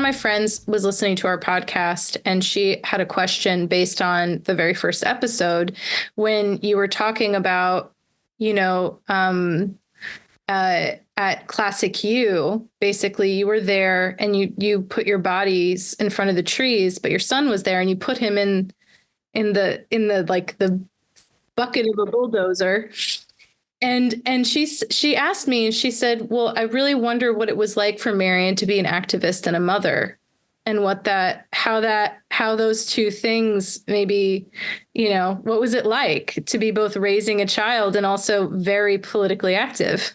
of my friends was listening to our podcast, and she had a question based on the very first episode when you were talking about, at Classic U, basically you were there and you put your bodies in front of the trees, but your son was there and you put him in the like the bucket of a bulldozer. And she asked me, and she said, well, I really wonder what it was like for Marianne to be an activist and a mother, and how those two things maybe, what was it like to be both raising a child and also very politically active?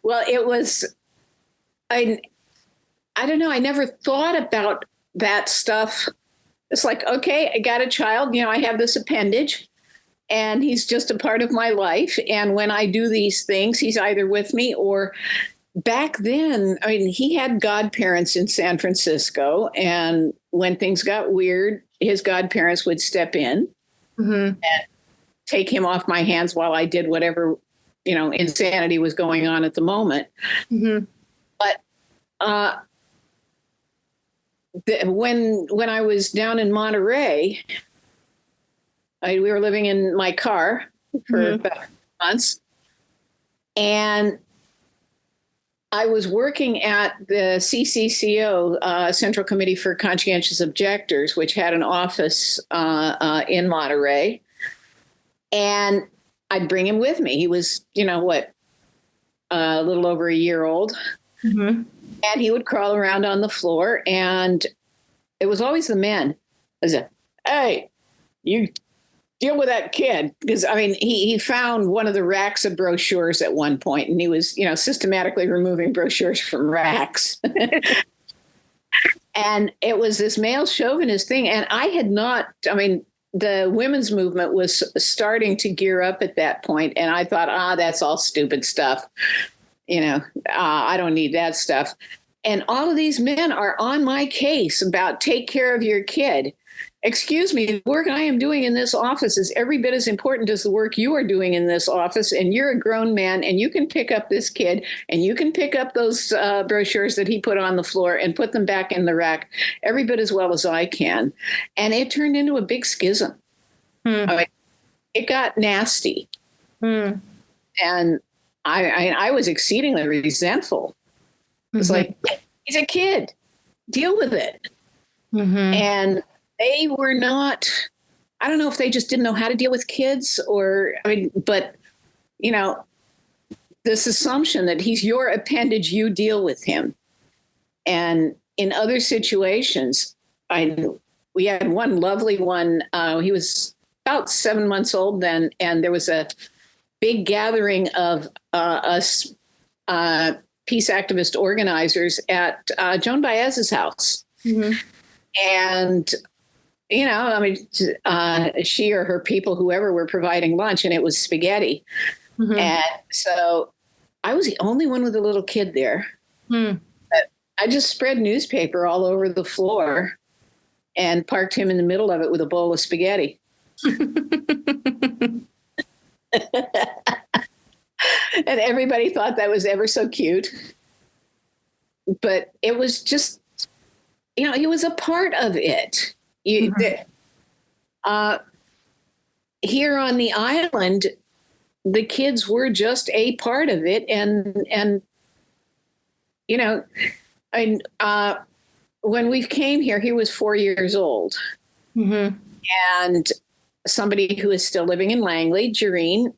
Well, it was, I don't know. I never thought about that stuff. It's like, okay, I got a child, I have this appendage, and he's just a part of my life. And when I do these things, he's either with me or back then, he had godparents in San Francisco. And when things got weird, his godparents would step in and take him off my hands while I did whatever, insanity was going on at the moment. Mm-hmm. But when I was down in Monterey, we were living in my car for about months, and I was working at the CCCO, Central Committee for Conscientious Objectors, which had an office in Monterey, and I'd bring him with me. He was, a little over a year old, and he would crawl around on the floor, and it was always the men. I said, "Hey, you deal with that kid," because he found one of the racks of brochures at one point, and he was systematically removing brochures from racks. And it was this male chauvinist thing, and I had not. The women's movement was starting to gear up at that point, and I thought, that's all stupid stuff. I don't need that stuff. And all of these men are on my case about take care of your kid. Excuse me, the work I am doing in this office is every bit as important as the work you are doing in this office. And you're a grown man, and you can pick up this kid, and you can pick up those brochures that he put on the floor and put them back in the rack every bit as well as I can. And it turned into a big schism. It got nasty. And I was exceedingly resentful. It's like, he's a kid, deal with it. And they were not, I don't know if they just didn't know how to deal with kids but this assumption that he's your appendage, you deal with him. And in other situations, we had one lovely one. He was about 7 months old then, and there was a big gathering of us peace activist organizers at Joan Baez's house. And she or her people, whoever, were providing lunch, and it was spaghetti. And so I was the only one with a little kid there. But I just spread newspaper all over the floor and parked him in the middle of it with a bowl of spaghetti. And everybody thought that was ever so cute. But it was just, he was a part of it. Here on the island, the kids were just a part of it. And when we came here, he was 4 years old. And somebody who is still living in Langley, Jareen,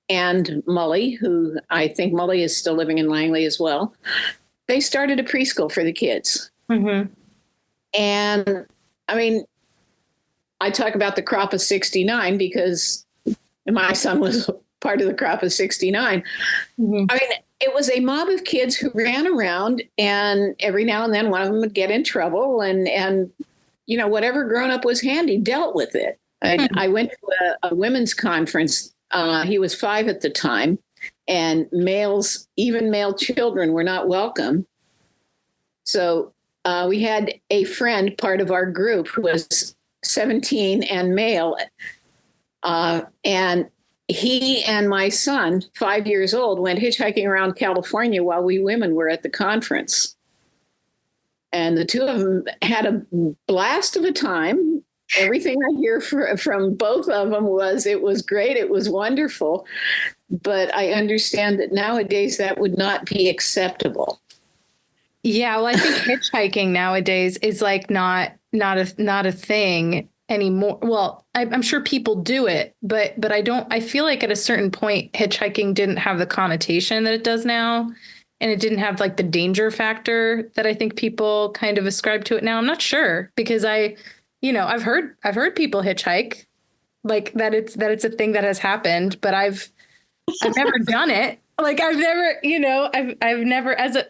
and Mully, who I think Mully is still living in Langley as well, they started a preschool for the kids. And I talk about the crop of 69 because my son was part of the crop of 69. It was a mob of kids who ran around, and every now and then one of them would get in trouble, and whatever grown up was handy dealt with it. I went to a women's conference. He was 5 at the time, and even male children were not welcome. So we had a friend, part of our group, who was 17 and male. And he and my son, 5 years old, went hitchhiking around California while we women were at the conference. And the two of them had a blast of a time. Everything I hear from both of them was it was great, it was wonderful. But I understand that nowadays that would not be acceptable. Yeah, well, I think hitchhiking nowadays is like not a thing anymore. Well, I'm sure people do it, but I feel like at a certain point, hitchhiking didn't have the connotation that it does now. And it didn't have like the danger factor that I think people kind of ascribe to it now. I'm not sure because I've heard people hitchhike like that it's a thing that has happened, but I've never done it. Like I've never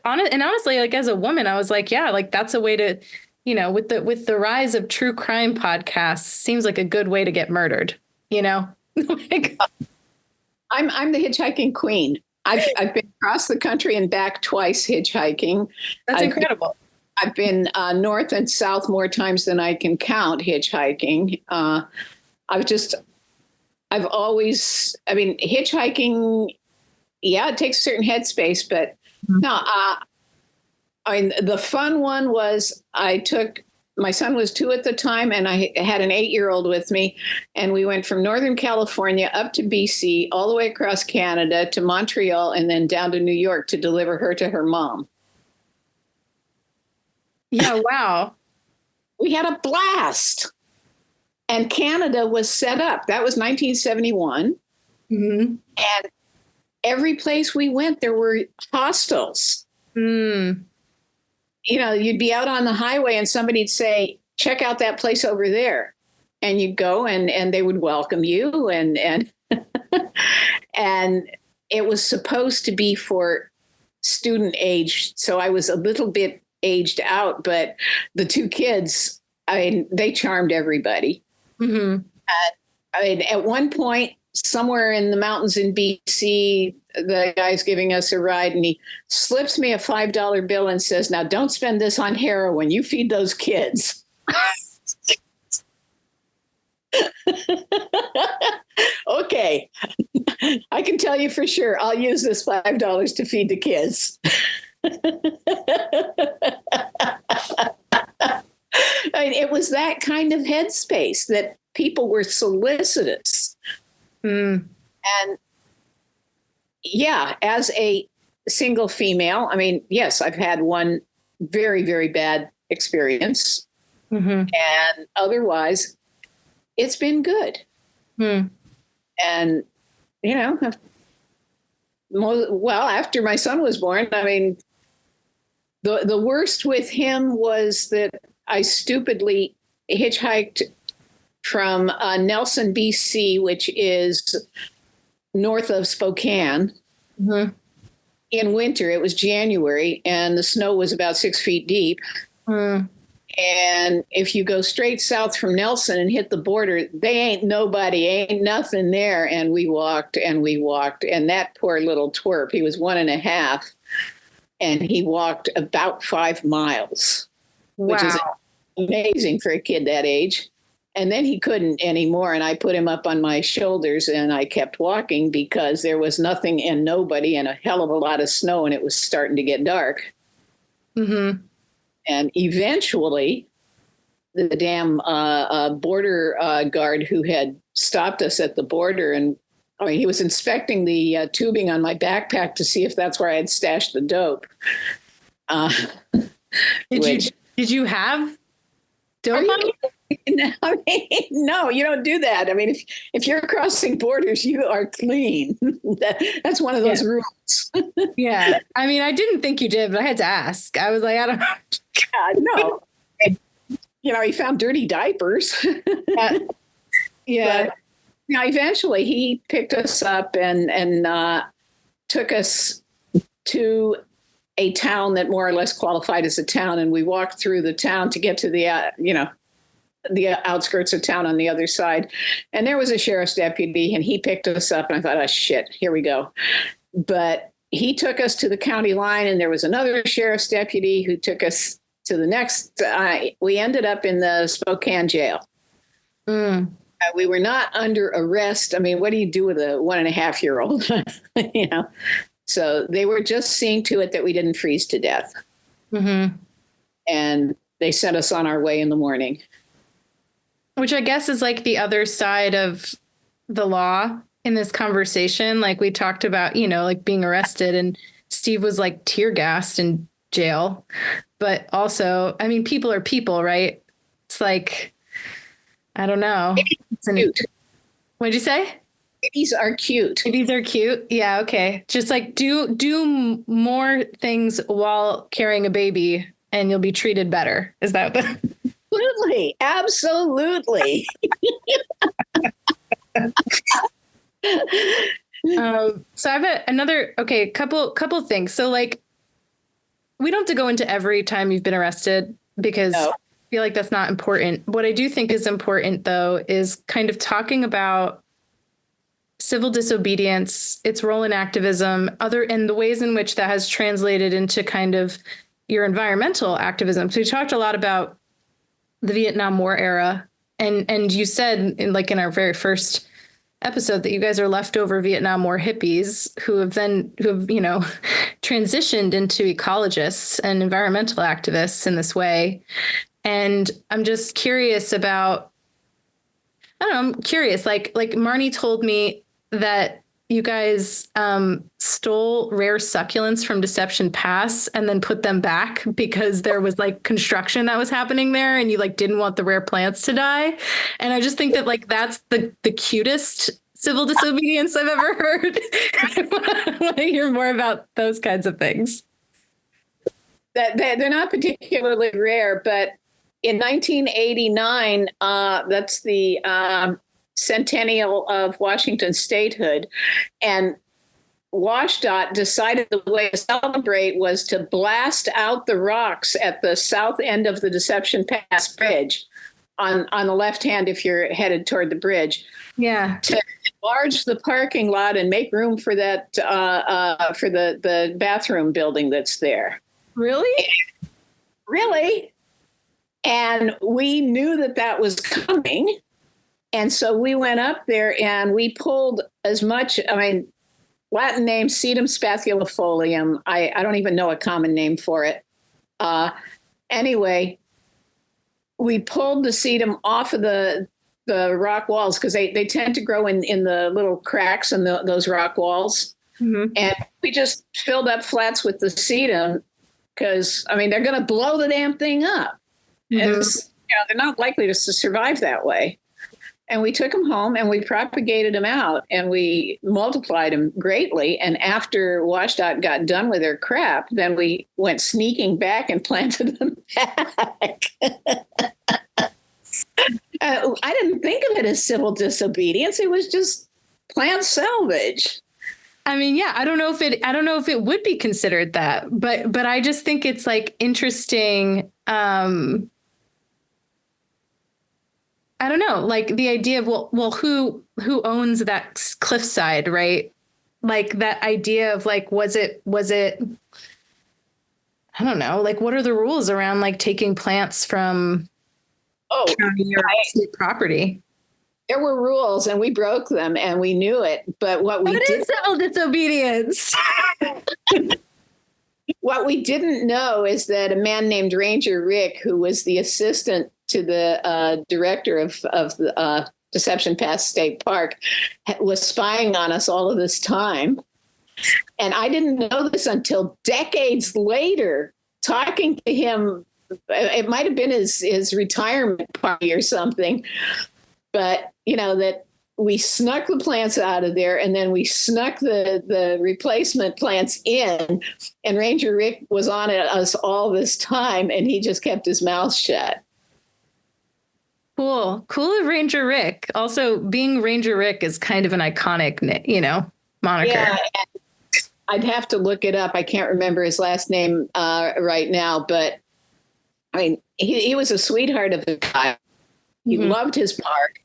honestly, like as a woman, I was like, yeah, like that's a way to, with the rise of true crime podcasts, seems like a good way to get murdered, like I'm the hitchhiking queen. I've been across the country and back twice hitchhiking. That's incredible. I've been north and south more times than I can count hitchhiking. Hitchhiking, yeah, it takes a certain headspace, but no, the fun one was my son was 2 at the time, and I had an 8-year-old with me, and we went from Northern California up to BC, all the way across Canada to Montreal, and then down to New York to deliver her to her mom. Yeah, wow. We had a blast. And Canada was set up. That was 1971. Mm-hmm. And every place we went, there were hostels. Mm. You'd be out on the highway and somebody'd say, check out that place over there. And you'd go and they would welcome you. And and it was supposed to be for student age. So I was a little bit aged out, but the 2 kids, they charmed everybody. Mm-hmm. At one point, somewhere in the mountains in BC, the guy's giving us a ride and he slips me a $5 bill and says, now don't spend this on heroin. You feed those kids. Okay. I can tell you for sure, I'll use this $5 to feed the kids. It was that kind of headspace that people were solicitous. Mm. And yeah, as a single female, yes, I've had one very, very bad experience. Mm-hmm. And otherwise, it's been good. Mm. And, after my son was born, the worst with him was that I stupidly hitchhiked from Nelson, BC, which is north of Spokane. Mm-hmm. In winter. It was January, and the snow was about 6 feet deep. Mm. And if you go straight south from Nelson and hit the border, they ain't nothing there. And we walked. And that poor little twerp, he was 1.5, and he walked about 5 miles, which is amazing for a kid that age. And then he couldn't anymore. And I put him up on my shoulders and I kept walking because there was nothing and nobody and a hell of a lot of snow, and it was starting to get dark. Mm-hmm. And eventually the damn border guard who had stopped us at the border, and he was inspecting the tubing on my backpack to see if that's where I had stashed the dope. Did you have dope on you? No, you don't do that. If you're crossing borders, you are clean. That's one of those rules. Yeah. I didn't think you did, but I had to ask. I was like, I don't know. No. He found dirty diapers. Yeah. But, eventually he picked us up and took us to a town that more or less qualified as a town. And we walked through the town to get to the outskirts of town on the other side. And there was a sheriff's deputy, and he picked us up, and I thought, oh shit, here we go. But he took us to the county line, and there was another sheriff's deputy who took us to the next. We ended up in the Spokane jail. Mm. We were not under arrest. What do you do with a 1.5-year-old? So they were just seeing to it that we didn't freeze to death. Mm-hmm. and they sent us on our way in the morning. Which I guess is like the other side of the law in this conversation. Like we talked about, like being arrested, and Steve was like tear gassed in jail. But also, I mean, people are people, right? It's like, I don't know. Cute. What'd you say? Babies are cute. Babies are cute. Yeah. Okay. Just like do more things while carrying a baby and you'll be treated better. Is that the... Absolutely. So I have another couple things. So like, we don't have to go into every time you've been arrested because I feel like that's not important. What I do think is important, though, is kind of talking about civil disobedience, its role in activism, and the ways in which that has translated into kind of your environmental activism. So we talked a lot about the Vietnam War era, and you said in our very first episode that you guys are leftover Vietnam War hippies who have transitioned into ecologists and environmental activists in this way. And I'm just curious about, I'm curious, like Marnie told me that you guys stole rare succulents from Deception Pass and then put them back because there was like construction that was happening there and you like didn't want the rare plants to die. And I just think that like that's the cutest civil disobedience I've ever heard. I want to hear more about those kinds of things. That they're not particularly rare, but in 1989, that's the centennial of Washington statehood, and WashDOT decided the way to celebrate was to blast out the rocks at the south end of the Deception Pass Bridge on the left hand if you're headed toward the bridge. Yeah. To enlarge the parking lot and make room for that for the bathroom building that's there. Really? Really? And we knew that was coming. And so we went up there and we pulled as much, Latin name, Sedum spathulifolium. I don't even know a common name for it. Anyway, we pulled the sedum off of the rock walls because they tend to grow in the little cracks in those rock walls. Mm-hmm. And we just filled up flats with the sedum because, they're going to blow the damn thing up. Mm-hmm. And they're not likely to survive that way. And we took them home and we propagated them out and we multiplied them greatly. And after WashDOT got done with their crap, then we went sneaking back and planted them back. I didn't think of it as civil disobedience. It was just plant salvage. Yeah, I don't know if it would be considered that, but I just think it's like interesting. I don't know, like the idea of, well, who owns that cliffside, right? Like that idea of like, was it, I don't know, like what are the rules around like taking plants from county or state property? There were rules and we broke them and we knew it. But what is civil disobedience? What we didn't know is that a man named Ranger Rick, who was the assistant to the director of the Deception Pass State Park, was spying on us all of this time. And I didn't know this until decades later, talking to him. It might have been his retirement party or something. But, that we snuck the plants out of there and then we snuck the replacement plants in. And Ranger Rick was on us all this time and he just kept his mouth shut. Cool of Ranger Rick. Also, being Ranger Rick is kind of an iconic, moniker. Yeah, I'd have to look it up. I can't remember his last name right now, but he was a sweetheart of a guy. He mm-hmm. loved his park,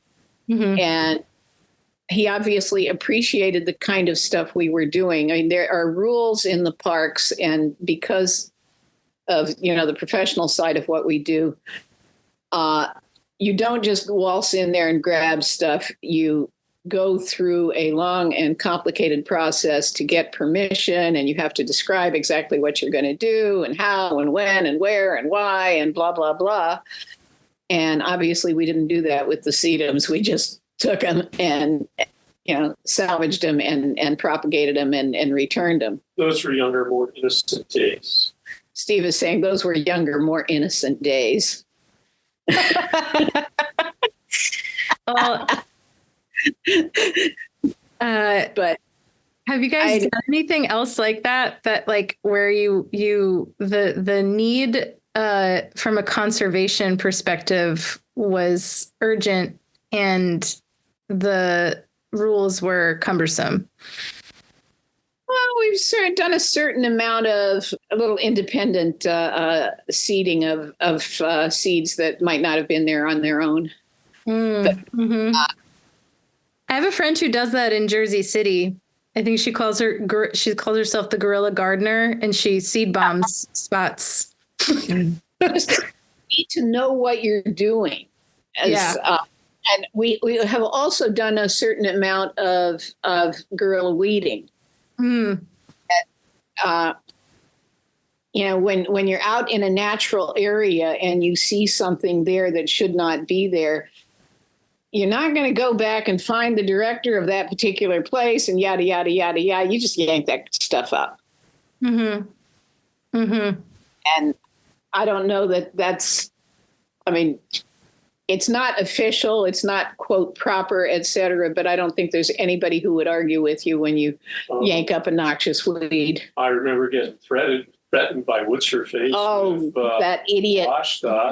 mm-hmm. and he obviously appreciated the kind of stuff we were doing. There are rules in the parks, and because of the professional side of what we do, you don't just waltz in there and grab stuff. You go through a long and complicated process to get permission, and you have to describe exactly what you're going to do and how and when and where and why and blah, blah, blah. And obviously we didn't do that with the sedums. We just took them and, salvaged them and propagated them and returned them. Those were younger, more innocent days. Steve is saying those were younger, more innocent days. Well, But have you guys done anything else like that like where the need from a conservation perspective was urgent and the rules were cumbersome? Well, we've done a certain amount of a little independent seeding of seeds that might not have been there on their own. I have a friend who does that in Jersey City. I think she calls herself the guerrilla gardener, and she seed bombs spots. You need to know what you're doing. And we have also done a certain amount of guerrilla weeding. When you're out in a natural area and you see something there that should not be there, you're not going to go back and find the director of that particular place and yada, yada, yada, yada. You just yank that stuff up. And I don't know that's, it's not official. It's not, quote, proper, et cetera. But I don't think there's anybody who would argue with you when you yank up a noxious weed. I remember getting threatened by what's her face. Oh, that idiot.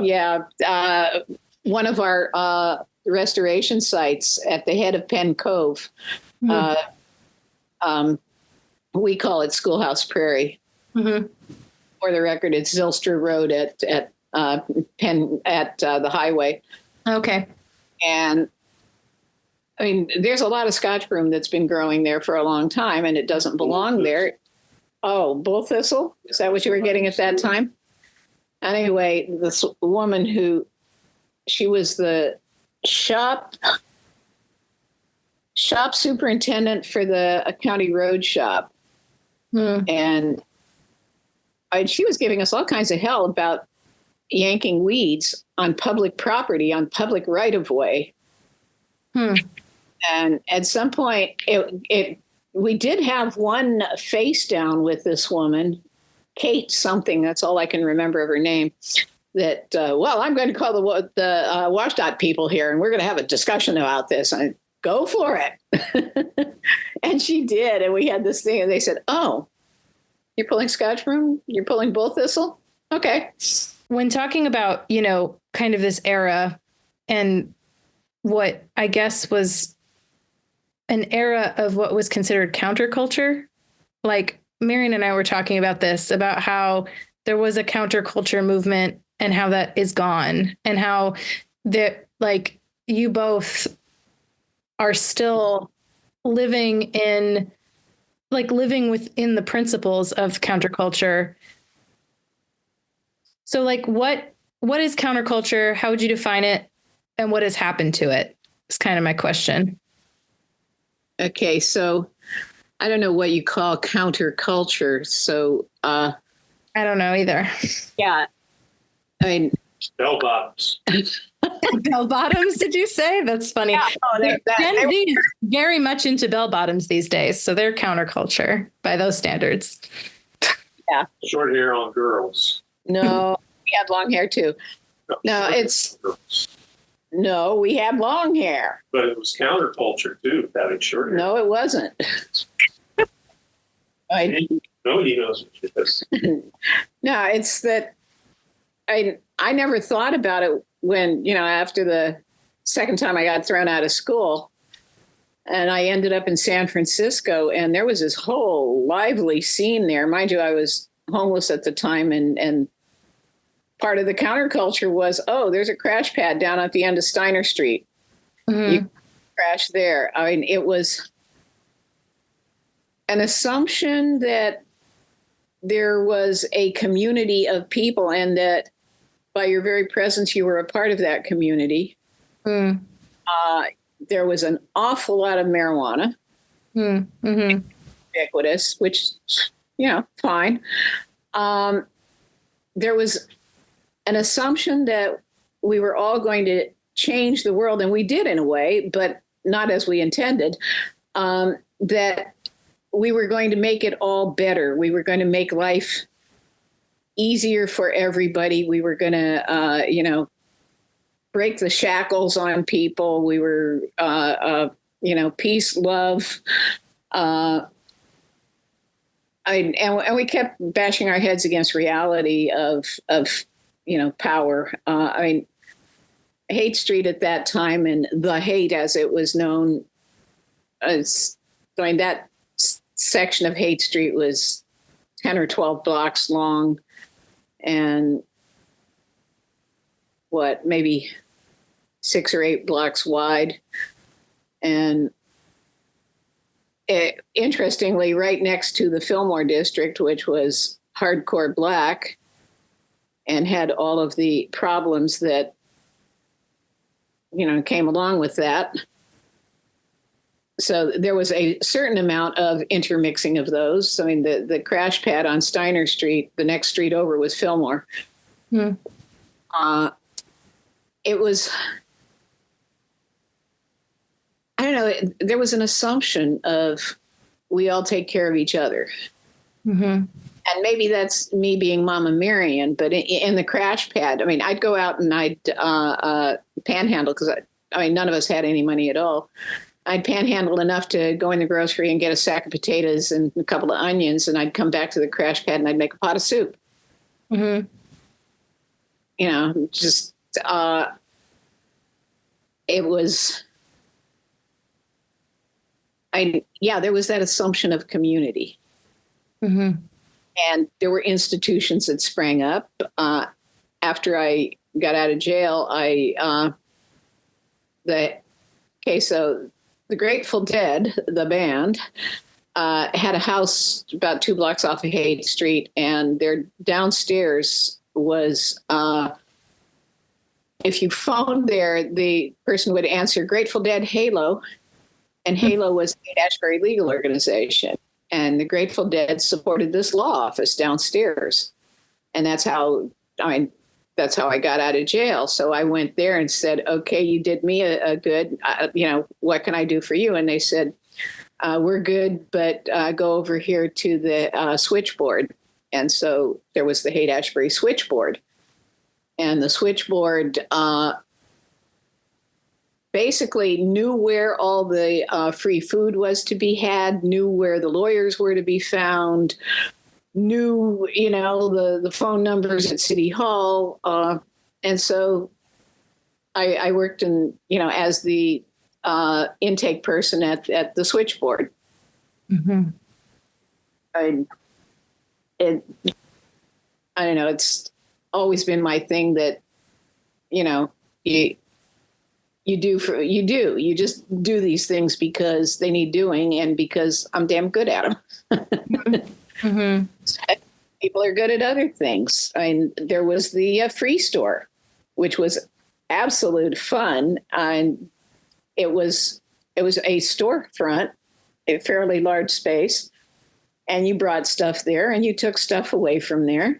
Yeah. One of our restoration sites at the head of Penn Cove. We call it Schoolhouse Prairie. For the record, it's Zylstra Road at Penn at the highway. Okay. And there's a lot of Scotch broom that's been growing there for a long time, and it doesn't belong there. Oh, bull thistle? Is that what you were getting at that time? Anyway, this woman she was the shop superintendent for the county road shop. And she was giving us all kinds of hell about yanking weeds on public property, on public right of way. And at some point we did have one face down with this woman, Kate something, that's all I can remember of her name, that, I'm going to call the WashDOT people here and we're going to have a discussion about this. And go for it. And she did. And we had this thing and they said, oh, you're pulling Scotch broom? You're pulling bull thistle? Okay. When talking about, kind of this era and what I guess was an era of what was considered counterculture, like Marianne and I were talking about this, about how there was a counterculture movement and how that is gone, and how you both are still living within the principles of counterculture. So what is counterculture? How would you define it? And what has happened to it? It's kind of my question. Okay. So I don't know what you call counterculture. So, I don't know either. Yeah. Bell bottoms. Bell bottoms, did you say? That's funny. Yeah, Gen Z is very much into bell bottoms these days. So they're counterculture by those standards. Yeah. Short hair on girls. No, we had long hair too. No, we had long hair. But it was counterculture too, having short hair. No, it wasn't. Nobody knows what it is. No, it's that I never thought about it when, after the second time I got thrown out of school and I ended up in San Francisco, and there was this whole lively scene there. Mind you, I was homeless at the time, and part of the counterculture was, there's a crash pad down at the end of Steiner Street. You crash there. It was an assumption that there was a community of people and that by your very presence, you were a part of that community. there was an awful lot of marijuana, Mm-hmm. ubiquitous, which, fine. There was an assumption that we were all going to change the world, and we did in a way, but not as we intended, that we were going to make it all better. We were going to make life easier for everybody. We were going to, break the shackles on people. We were, peace, love. And we kept bashing our heads against reality of power. Hate Street at that time, and the Hate, as it was known, that section of Hate Street was 10 or 12 blocks long, and maybe 6 or 8 blocks wide. And interestingly, right next to the Fillmore district, which was hardcore black and had all of the problems that, came along with that. So there was a certain amount of intermixing of those. I mean, the crash pad on Steiner Street, the next street over, was Fillmore. Mm. It was, I don't know, there was an assumption of we all take care of each other. Mm-hmm. And maybe that's me being Mama Marianne, but in the crash pad, I'd go out and I'd panhandle, because none of us had any money at all. I'd panhandle enough to go in the grocery and get a sack of potatoes and a couple of onions, and I'd come back to the crash pad and I'd make a pot of soup. Mm-hmm. Just, it was, there was that assumption of community. Mm-hmm. And there were institutions that sprang up. After I got out of jail, so the Grateful Dead, the band, had a house about 2 blocks off of Haight Street, and their downstairs was, if you phoned there, the person would answer Grateful Dead Halo, and Halo was the Ashbury Legal Organization. And the Grateful Dead supported this law office downstairs. And that's how I got out of jail. So I went there and said, okay, you did me a good, what can I do for you? And they said, we're good, but go over here to the switchboard. And so there was the Haight-Ashbury switchboard. And the switchboard basically knew where all the free food was to be had, knew where the lawyers were to be found, knew, the phone numbers at City Hall. And so I worked as the intake person at the switchboard. Mm-hmm. I don't know. It's always been my thing that, you just do these things because they need doing and because I'm damn good at them. Mm-hmm. People are good at other things. There was the free store, which was absolute fun. And it was a storefront, a fairly large space. And you brought stuff there and you took stuff away from there.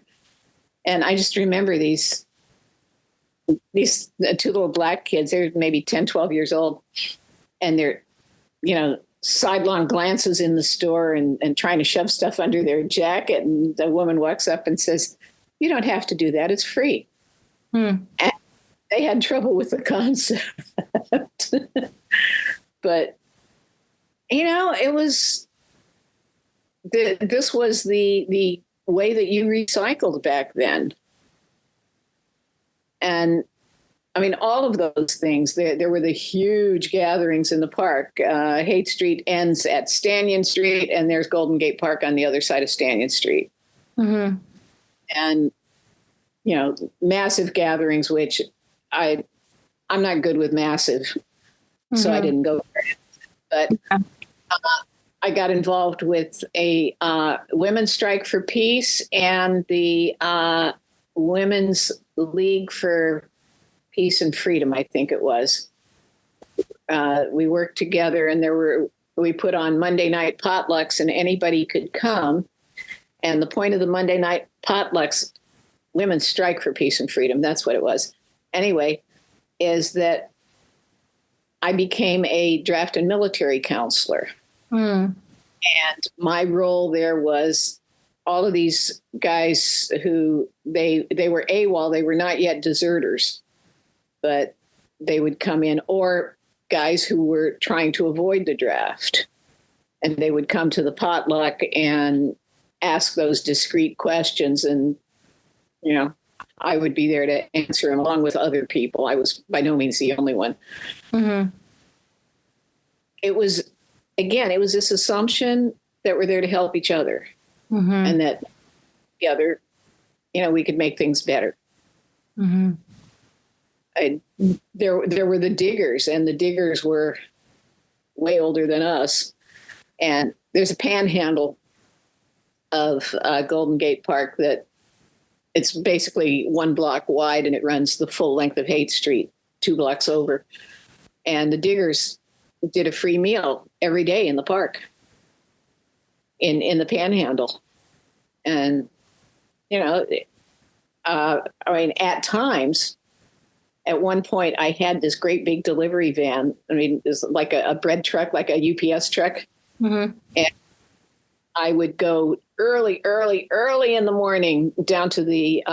And I just remember these 2 little black kids, they're maybe 10, 12 years old. And they're, sidelong glances in the store and trying to shove stuff under their jacket. And the woman walks up and says, you don't have to do that. It's free. And they had trouble with the concept. But, it was, this was the way that you recycled back then. And all of those things, there were the huge gatherings in the park. Haight Street ends at Stanyan Street, and there's Golden Gate Park on the other side of Stanyan Street. Mm-hmm. And, massive gatherings, which I'm not good with massive, so I didn't go there. But I got involved with a Women's Strike for Peace and the Women's League for Peace and Freedom, I think it was. we worked together, and we put on Monday night potlucks, and anybody could come. And the point of the Monday night potlucks, Women's Strike for Peace and Freedom, that's what it was. Anyway, is that I became a draft and military counselor. And my role there was all of these guys who they were AWOL, they were not yet deserters, but they would come in, or guys who were trying to avoid the draft. And they would come to the potluck and ask those discreet questions. And, I would be there to answer them along with other people. I was by no means the only one. It was this assumption that we're there to help each other, and that together, we could make things better. There were the diggers, and the diggers were way older than us. And there's a panhandle of Golden Gate Park that it's basically 1 block wide, and it runs the full length of Haight Street, 2 blocks over. And the diggers did a free meal every day in the park, in the panhandle. And, at times, at one point, I had this great big delivery van. It's like a bread truck, like a UPS truck. And I would go early in the morning down to the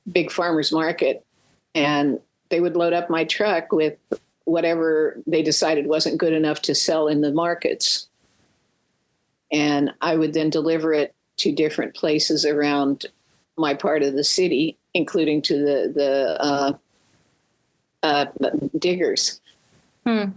big farmers market, and they would load up my truck with whatever they decided wasn't good enough to sell in the markets. And I would then deliver it to different places around my part of the city, including to the diggers. And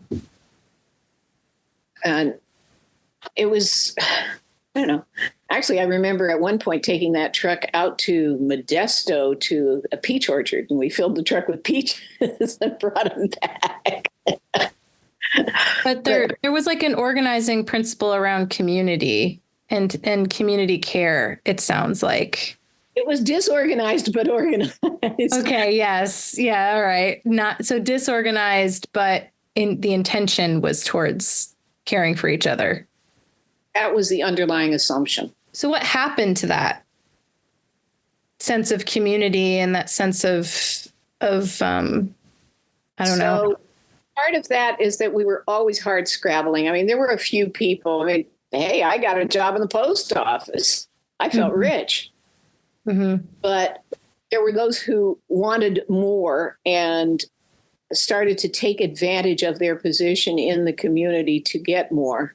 it was, I don't know. Actually, I remember at one point taking that truck out to Modesto to a peach orchard, and we filled the truck with peaches and brought them back. But there was like an organizing principle around community and community care, it sounds like. It was disorganized, but organized. Okay, yes. Yeah, all right. Not so disorganized, but the intention was towards caring for each other. That was the underlying assumption. So what happened to that sense of community and that sense of I don't know. Part of that is that we were always hard scrabbling. There were a few people. Hey, I got a job in the post office. I felt rich. But there were those who wanted more and started to take advantage of their position in the community to get more.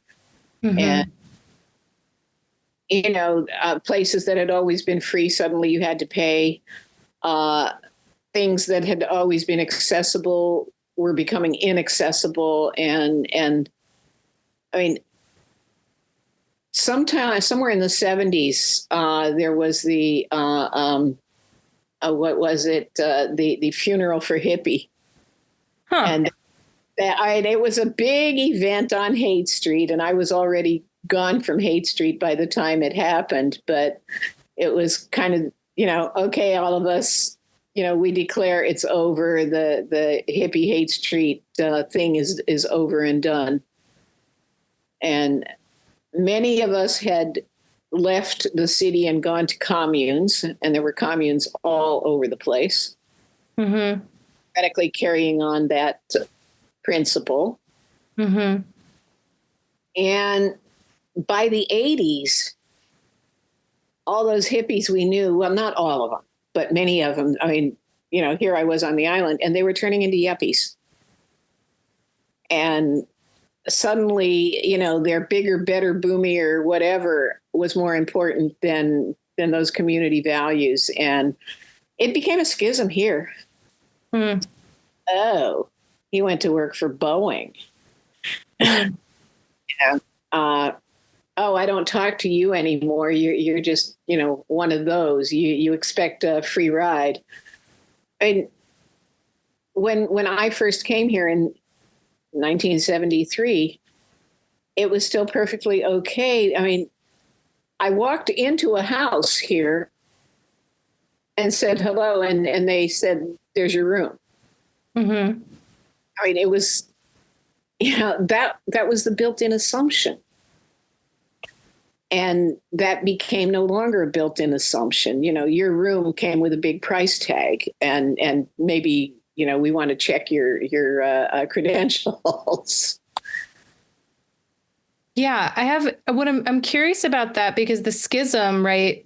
And, places that had always been free, suddenly you had to pay. Things that had always been accessible were becoming inaccessible. And somewhere in the 70s, there was the, what was it? The funeral for Hippie. And it was a big event on Haight Street, and I was already gone from Haight Street by the time it happened. But it was kind of, okay, all of us, we declare it's over. The hippie Haight Street thing is over and done. And many of us had left the city and gone to communes, and there were communes all over the place. Radically carrying on that principle. And by the 80s, all those hippies we knew, well, not all of them, but many of them, here I was on the island, and they were turning into yuppies. And suddenly, their bigger, better, boomier, whatever was more important than those community values. And it became a schism here. Oh, he went to work for Boeing. Oh, I don't talk to you anymore. You're just, one of those. You expect a free ride. And when I first came here in 1973, it was still perfectly okay. I walked into a house here and said hello, and they said, "There's your room." I mean, it was, that was the built-in assumption. And that became no longer a built-in assumption. Your room came with a big price tag, and maybe, we want to check your credentials. Yeah, I'm curious about that, because the schism, right?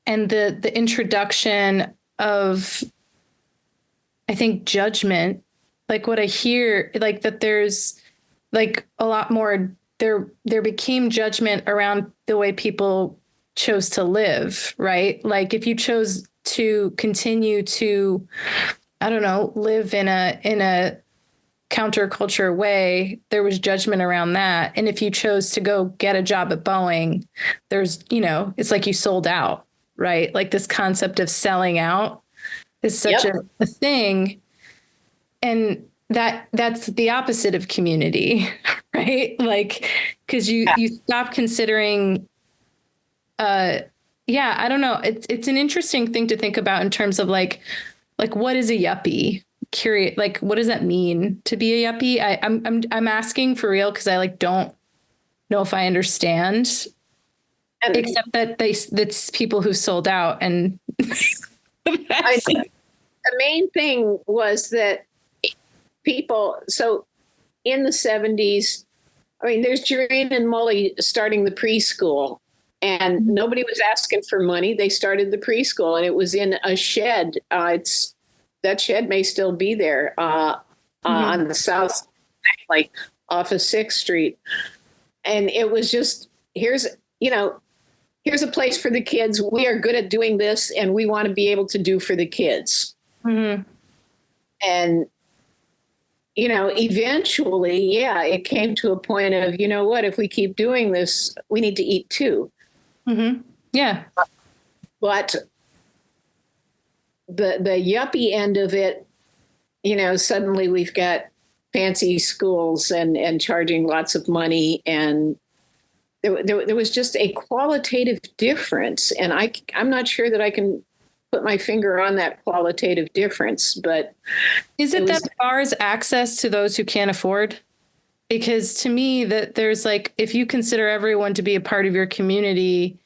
And the introduction of, I think, judgment, like what I hear, like that there's like a lot more, there became judgment around the way people chose to live, right? Like if you chose to continue to, I don't know, live in a counterculture way, there was judgment around that. And if you chose to go get a job at Boeing, there's, it's like you sold out, right? Like this concept of selling out is such a thing. And that's the opposite of community, right? Like, because you stop considering, I don't know. It's an interesting thing to think about in terms of like what is a yuppie? Curious, like what does that mean to be a yuppie? I'm asking for real, because I don't know if I understand, except that that's people who sold out. And I think the main thing was that people, so in the 70s, I mean, there's Jareen and Molly starting the preschool, and nobody was asking for money. They started the preschool, and it was in a shed. That shed may still be there on the south, like off of 6th Street. And it was just, here's a place for the kids. We are good at doing this, and we want to be able to do for the kids. Mm-hmm. And, eventually, it came to a point of, what, if we keep doing this, we need to eat too. Mm-hmm. Yeah. But the yuppie end of it, suddenly we've got fancy schools and charging lots of money. And there was just a qualitative difference. And I'm not sure that I can put my finger on that qualitative difference, but is it that bars access to those who can't afford? Because to me, that there's like, if you consider everyone to be a part of your community,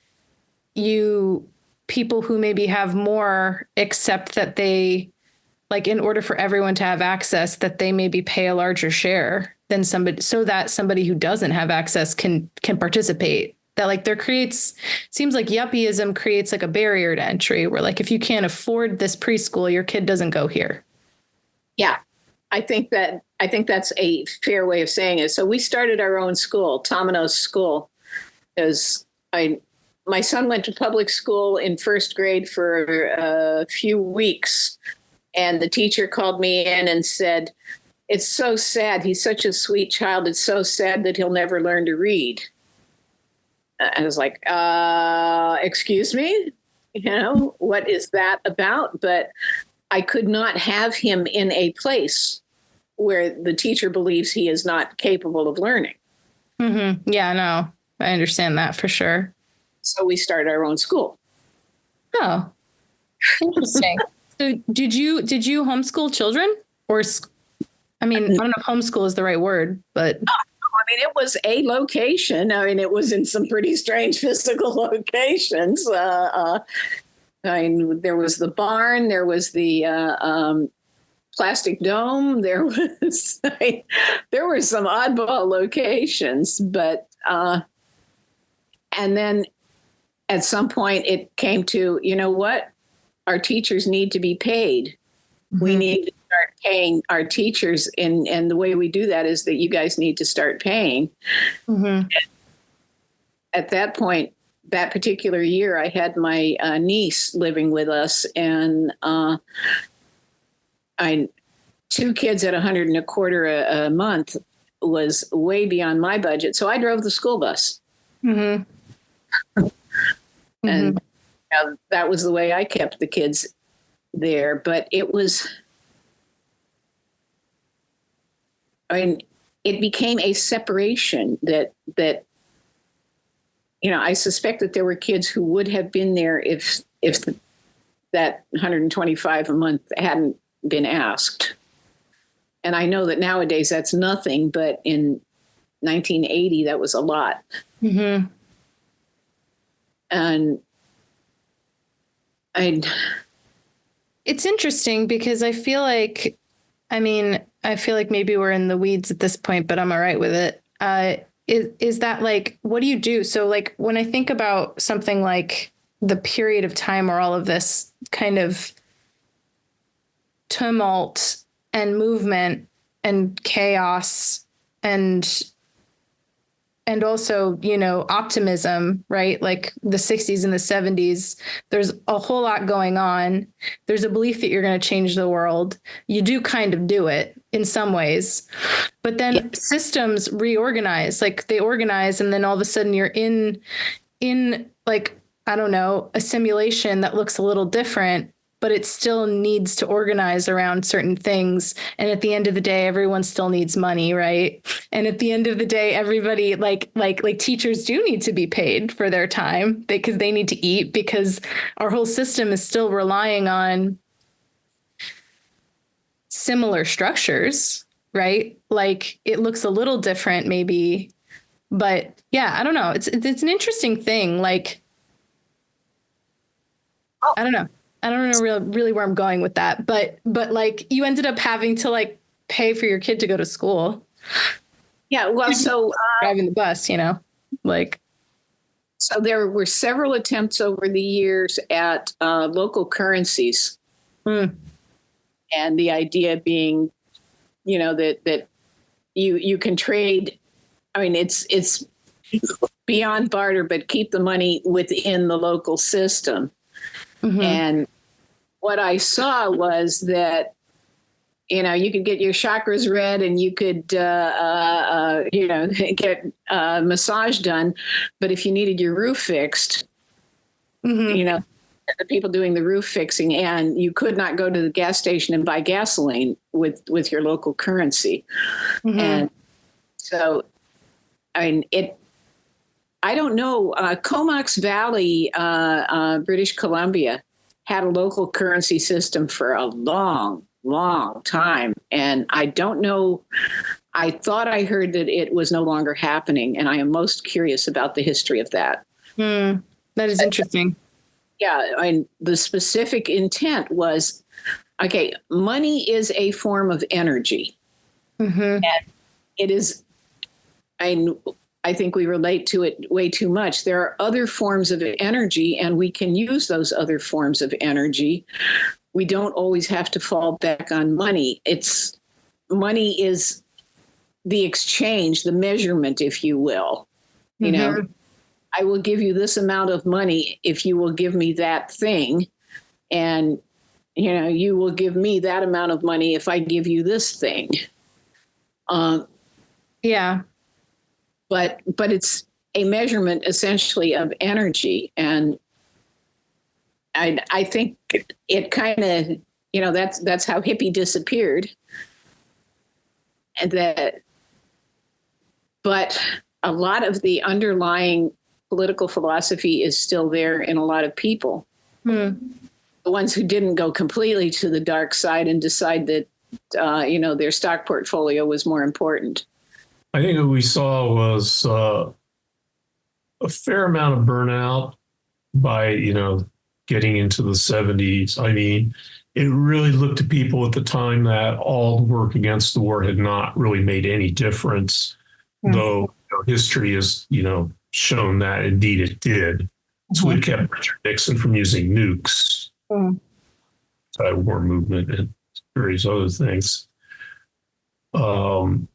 people who maybe have more accept that they, like, in order for everyone to have access, that they maybe pay a larger share than somebody, so that somebody who doesn't have access can participate. That like seems like yuppieism creates like a barrier to entry, where like if you can't afford this preschool, your kid doesn't go here. Yeah, I think that's a fair way of saying it. So we started our own school, Tominos School, because my son went to public school in 1st grade for a few weeks, and the teacher called me in and said, "It's so sad. He's such a sweet child. It's so sad that he'll never learn to read." I was like, excuse me? What is that about? But I could not have him in a place where the teacher believes he is not capable of learning. Mm-hmm. Yeah, no, I understand that for sure. So we started our own school. Oh, interesting. So did you homeschool children? Or, I mean, I don't know if homeschool is the right word, but... I mean, it was a location. I mean, it was in some pretty strange physical locations. I mean, there was the barn, there was the plastic dome, there were some oddball locations, but and then at some point it came to, what? Our teachers need to be paid. Mm-hmm. We need to start paying our teachers, and the way we do that is that you guys need to start paying. Mm-hmm. At that point, that particular year, I had my niece living with us, and 2 kids at $125 a month was way beyond my budget. So I drove the school bus. Mm-hmm. And that was the way I kept the kids there. But it became a separation that I suspect that there were kids who would have been there if that $125 a month hadn't been asked. And I know that nowadays that's nothing, but in 1980, that was a lot. Mm-hmm. And It's interesting because I feel like maybe we're in the weeds at this point, but I'm all right with it. Is that like, what do you do? So like when I think about something like the period of time where all of this kind of tumult and movement and chaos and also, optimism, right? Like the 60s and the 70s, there's a whole lot going on. There's a belief that you're going to change the world. You do kind of do it in some ways, but then systems reorganize, like they organize, and then all of a sudden you're in like, I don't know, a simulation that looks a little different, but it still needs to organize around certain things. And at the end of the day, everyone still needs money, right? And at the end of the day, everybody like teachers do need to be paid for their time because they need to eat, because our whole system is still relying on similar structures, right? Like it looks a little different maybe, but yeah, I don't know. It's an interesting thing. Like, I don't know really where I'm going with that, but like you ended up having to like pay for your kid to go to school. Yeah. Well, so driving the bus, like. So there were several attempts over the years at local currencies. And the idea being, that you can trade. I mean, it's beyond barter, but keep the money within the local system. Mm-hmm. And what I saw was that, you could get your chakras read and you could, get a massage done. But if you needed your roof fixed, the people doing the roof fixing, and you could not go to the gas station and buy gasoline with your local currency. Mm-hmm. And so, I don't know, Comox Valley, British Columbia, had a local currency system for a long, long time. And I don't know, I thought I heard that it was no longer happening. And I am most curious about the history of that. That is interesting. Yeah. The specific intent was, okay, money is a form of energy. Mm-hmm. And it is, I think we relate to it way too much. There are other forms of energy, and we can use those other forms of energy. We don't always have to fall back on money. Money is the exchange, the measurement, if you will. Mm-hmm. I will give you this amount of money if you will give me that thing. And, you will give me that amount of money if I give you this thing. Yeah. But it's a measurement essentially of energy. And I think it kind of, that's how hippie disappeared. But a lot of the underlying political philosophy is still there in a lot of people. The ones who didn't go completely to the dark side and decide that, their stock portfolio was more important. I think what we saw was a fair amount of burnout by, getting into the 70s. I mean, it really looked to people at the time that all the work against the war had not really made any difference, though history has, shown that indeed it did. So it kept Richard Nixon from using nukes, anti-war movement, and various other things. And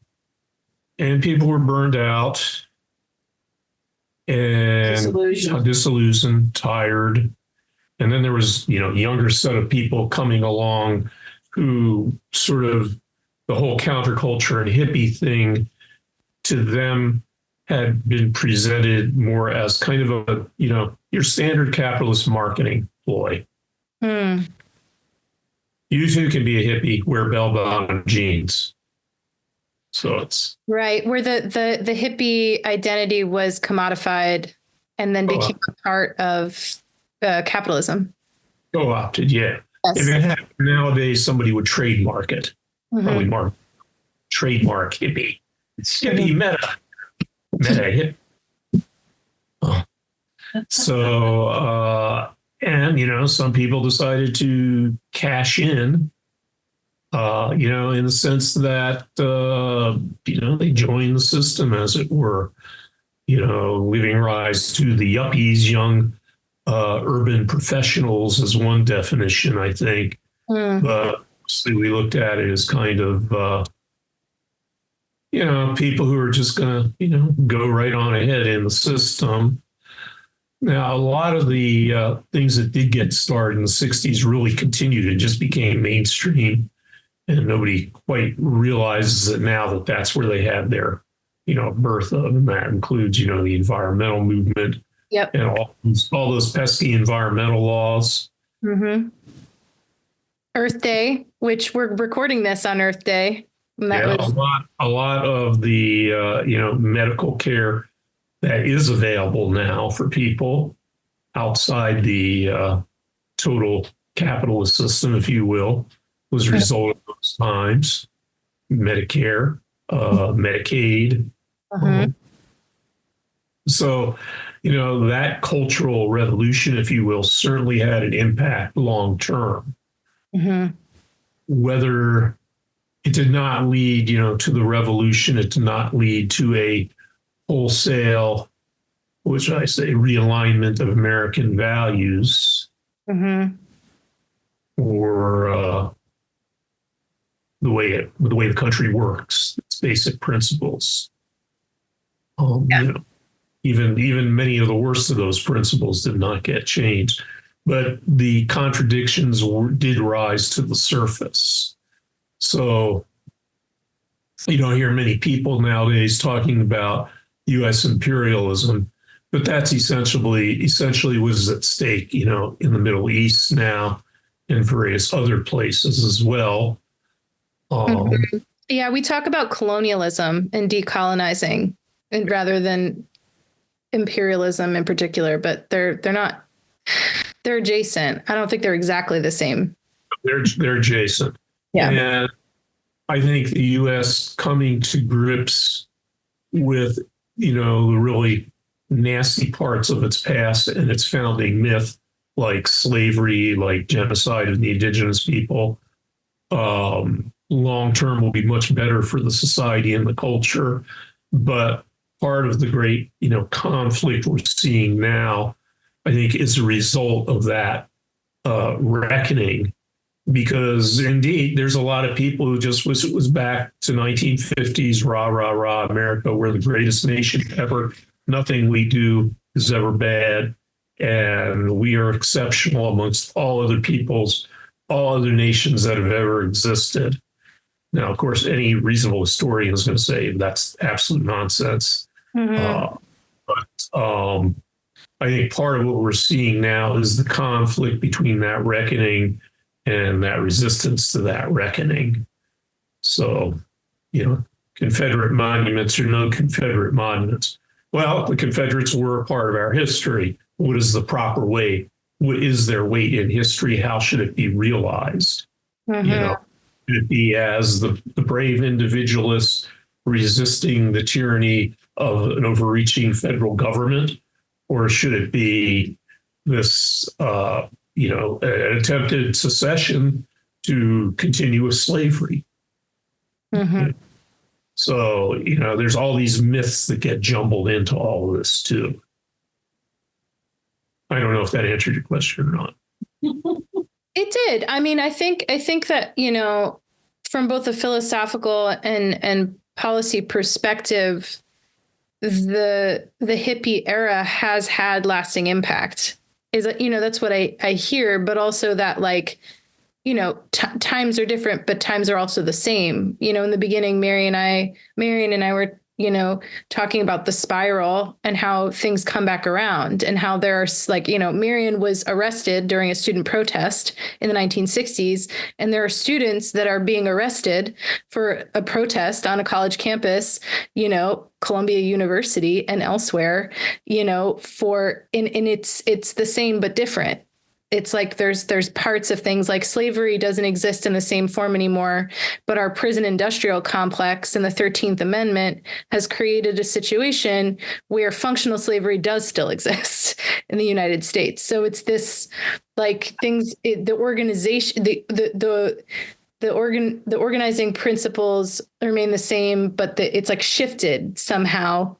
people were burned out and disillusioned, tired. And then there was, younger set of people coming along who sort of the whole counterculture and hippie thing to them had been presented more as kind of a, your standard capitalist marketing ploy. You too can be a hippie, wear bell-bottom jeans. So it's right where the hippie identity was commodified and then became a part of capitalism. Co-opted, yeah. Yes. If it happened nowadays, somebody would trademark it. Probably mark trademark hippie. It's hippie meta hippie. Oh. So, and, some people decided to cash in, in the sense that, they joined the system, as it were, giving rise to the yuppies, young urban professionals is one definition, I think. But mostly we looked at it as kind of, people who are just going to, go right on ahead in the system. Now, a lot of the things that did get started in the 60s really continued and just became mainstream. And nobody quite realizes it now that that's where they had their, birth of. And that includes, the environmental movement. Yep. And all those pesky environmental laws. Mm-hmm. Earth Day, which we're recording this on Earth Day. And that was a lot of the, medical care that is available now for people outside the total capitalist system, if you will, was a result of those times. Medicare, Medicaid. So, that cultural revolution, if you will, certainly had an impact long term. Whether it did not lead, to the revolution, it did not lead to a wholesale, which I say, realignment of American values, or the way the country works, its basic principles. Even many of the worst of those principles did not get changed, but the contradictions did rise to the surface. So you don't hear many people nowadays talking about U.S. imperialism, but that's essentially was at stake, in the Middle East now and various other places as well. Yeah, we talk about colonialism and decolonizing, and rather than imperialism in particular, but they're not. They're adjacent. I don't think they're exactly the same. They're adjacent. Yeah. And I think the U.S. coming to grips with, the really nasty parts of its past and its founding myth, like slavery, like genocide of the indigenous people, long term will be much better for the society and the culture. But part of the great, conflict we're seeing now, I think, is a result of that reckoning. Because indeed, there's a lot of people who just was back to 1950s, rah, rah, rah, America, we're the greatest nation ever. Nothing we do is ever bad. And we are exceptional amongst all other nations that have ever existed. Now, of course, any reasonable historian is going to say that's absolute nonsense. But I think part of what we're seeing now is the conflict between that reckoning and that resistance to that reckoning. So, Confederate monuments or no Confederate monuments. Well, the Confederates were a part of our history. What is the proper way? What is their weight in history? How should it be realized? Should it be as the brave individualists resisting the tyranny of an overreaching federal government? Or should it be this, an attempted secession to continuous slavery? So, there's all these myths that get jumbled into all of this too. I don't know if that answered your question or not. It did. I mean, I think that, from both a philosophical and policy perspective, the hippie era has had lasting impact. That's what I hear, but also that times are different, but times are also the same. In the beginning, Marianne and I were, talking about the spiral and how things come back around, and how there's Marianne was arrested during a student protest in the 1960s. And there are students that are being arrested for a protest on a college campus, Columbia University and elsewhere, and it's the same, but different. it's like there's parts of things like slavery doesn't exist in the same form anymore, but our prison industrial complex and the 13th Amendment has created a situation where functional slavery does still exist in the United States. So it's this like the organization, the organizing principles remain the same, but it's like shifted somehow.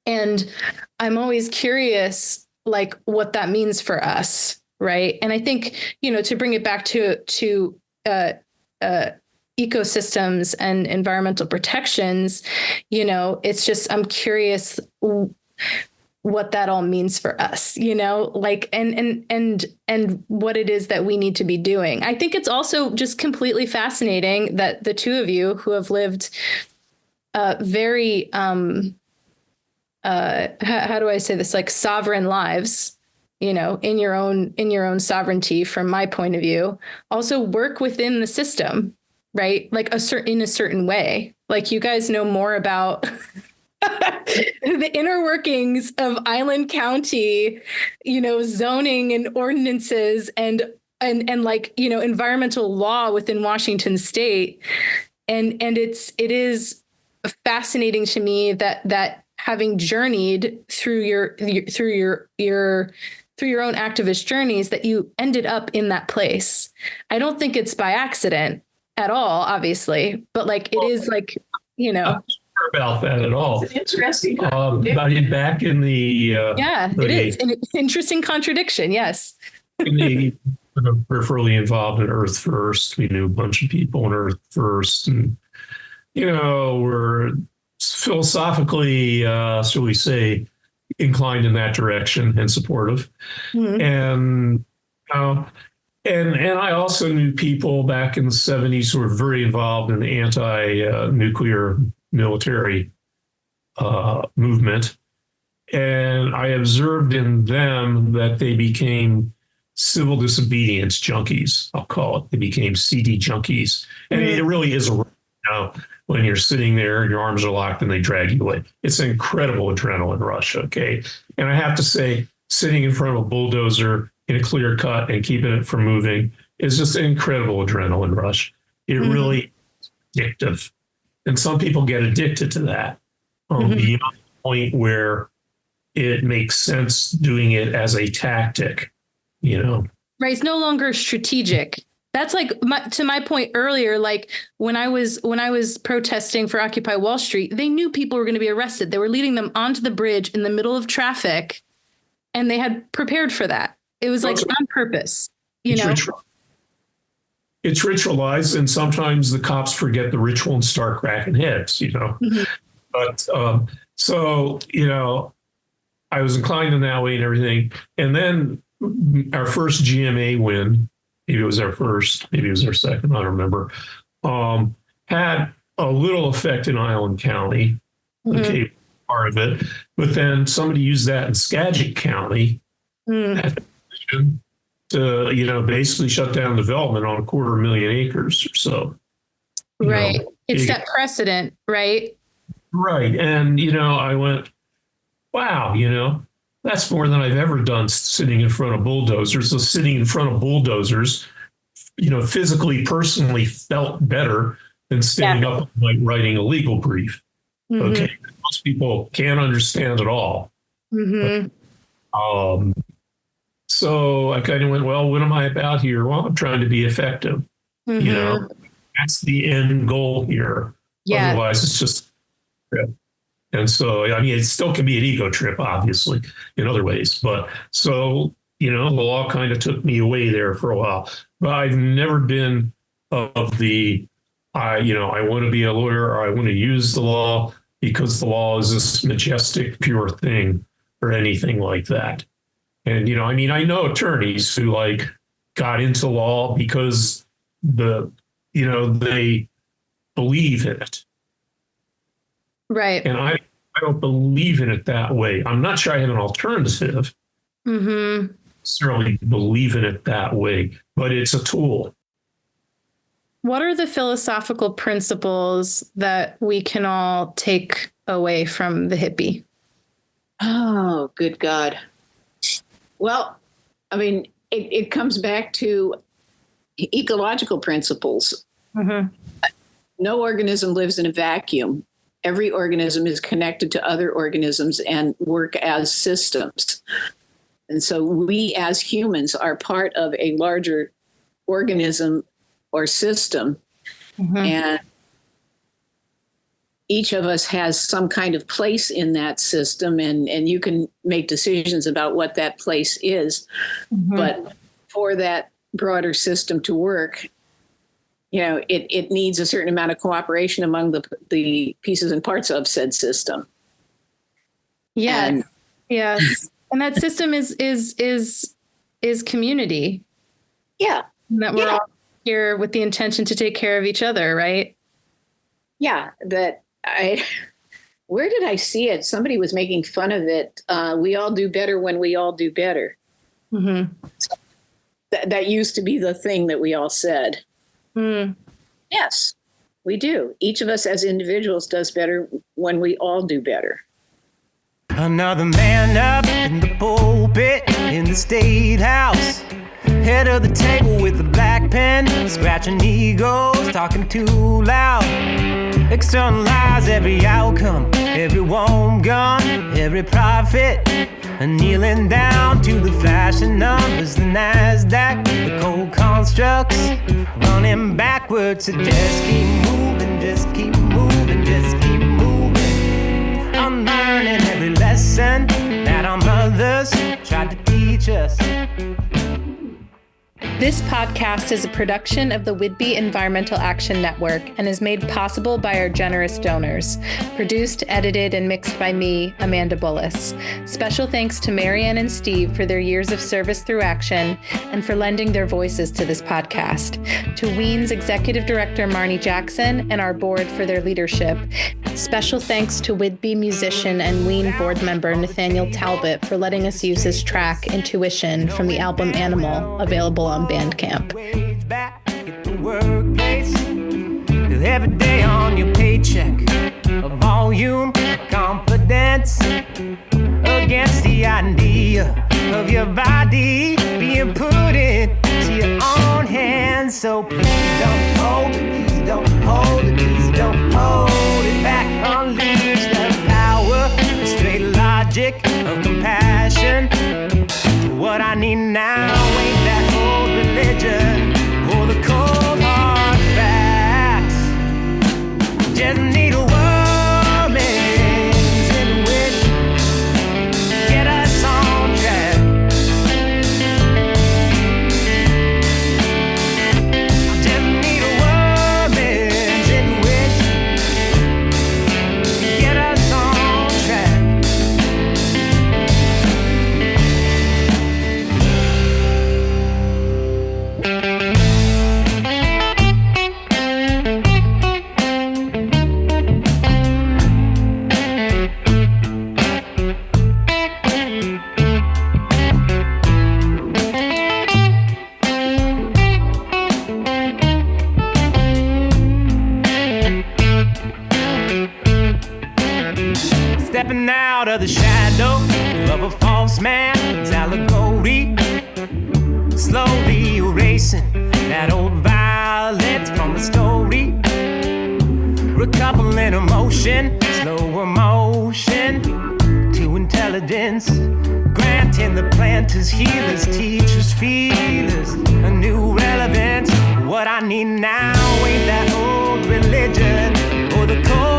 And I'm always curious, like what that means for us. Right. And I think, to bring it back to ecosystems and environmental protections, it's just, I'm curious what that all means for us, like, and what it is that we need to be doing. I think it's also just completely fascinating that the two of you who have lived very, how do I say this, like sovereign lives, in your own sovereignty, from my point of view, also work within the system, right? Like in a certain way, like you guys know more about the inner workings of Island County, zoning and ordinances and like, environmental law within Washington state. And it is fascinating to me that having journeyed through your own activist journeys, that you ended up in that place. I don't think it's by accident at all, obviously, but like it is like, Not sure about that at all. It's an interesting. Back in the it is an interesting contradiction. Yes. Peripherally involved in Earth First. We knew a bunch of people in Earth First, and we're philosophically, shall we say, inclined in that direction and supportive. Mm-hmm. And and I also knew people back in the 70s who were very involved in the anti-nuclear military movement. And I observed in them that they became civil disobedience junkies, I'll call it. They became CD junkies. And it really is when you're sitting there and your arms are locked and they drag you away. It's an incredible adrenaline rush, okay? And I have to say, sitting in front of a bulldozer in a clear cut and keeping it from moving is just an incredible adrenaline rush. It really is addictive. And some people get addicted to that beyond the point where it makes sense doing it as a tactic, Right, it's no longer strategic. That's like to my point earlier, like when I was protesting for Occupy Wall Street, they knew people were going to be arrested. They were leading them onto the bridge in the middle of traffic, and they had prepared for that. It was like on purpose, It's ritualized, and sometimes the cops forget the ritual and start cracking heads, Mm-hmm. But so, I was inclined in that way and everything. And then our first GMA win, maybe it was our first, maybe it was our second, I don't remember, had a little effect in Island County, okay, part of it. But then somebody used that in Skagit County to, basically shut down development on 250,000 acres or so. Right. It's set precedent, right? Right. And, I went, wow, that's more than I've ever done sitting in front of bulldozers. So sitting in front of bulldozers, physically, personally felt better than standing up like writing a legal brief. Mm-hmm. Okay. Most people can't understand at all. Mm-hmm. So I kind of went, well, what am I about here? Well, I'm trying to be effective. Mm-hmm. That's the end goal here. Yeah. Otherwise, it's just a trip. And so, it still can be an ego trip, obviously, in other ways. But so, the law kind of took me away there for a while. But I've never been of the, I want to be a lawyer or I want to use the law because the law is this majestic, pure thing or anything like that. And, I know attorneys who got into law because they believe in it. Right. And I don't believe in it that way. I'm not sure I have an alternative. Mm-hmm. Necessarily believe in it that way, but it's a tool. What are the philosophical principles that we can all take away from the hippie? Oh, good God. Well, it comes back to ecological principles. Mm-hmm. No organism lives in a vacuum. Every organism is connected to other organisms and work as systems. And so we as humans are part of a larger organism or system. Mm-hmm. And each of us has some kind of place in that system, and you can make decisions about what that place is. Mm-hmm. But for that broader system to work, it needs a certain amount of cooperation among the pieces and parts of said system. Yes. Yes. And that system is community. Yeah. And that we're all here with the intention to take care of each other, right? Yeah. Where did I see it? Somebody was making fun of it. We all do better when we all do better. Mm-hmm. That used to be the thing that we all said. Mm. Yes, we do. Each of us as individuals does better when we all do better. Another man up in the pulpit in the state house, head of the table with a black pen, scratching egos, talking too loud, externalize every outcome, every warm gun, every profit, and kneeling down to the flashing numbers, the NASDAQ, the cold constructs, running backwards to just keep moving, just keep moving, just keep moving. I'm learning every lesson that our mothers tried to teach us. This podcast is a production of the Whidbey Environmental Action Network and is made possible by our generous donors. Produced, edited, and mixed by me, Amanda Bullis. Special thanks to Marianne and Steve for their years of service through action and for lending their voices to this podcast. To WEEN's Executive Director, Marnie Jackson, and our board for their leadership. Special thanks to Whidbey musician and WEEN board member Nathaniel Talbot for letting us use his track, Intuition, from the album Animal, available on Bandcamp. Every day on your paycheck, a volume of confidence against the idea of your body being put into your own hands. So please don't hold it, please don't hold it, please don't hold it back. Unleash the power, the straight logic of compassion. What I need now ain't that old religion or the cold hard facts. Just need a woman's intuition, get us on track. Just need a woman's intuition, get us on track. Stepping out of the shadow of a false man's allegory, slowly erasing that old violence from the story, recoupling emotion, slow emotion to intelligence, granting the planters, healers, teachers, feelers a new relevance. What I need now ain't that old religion or the cold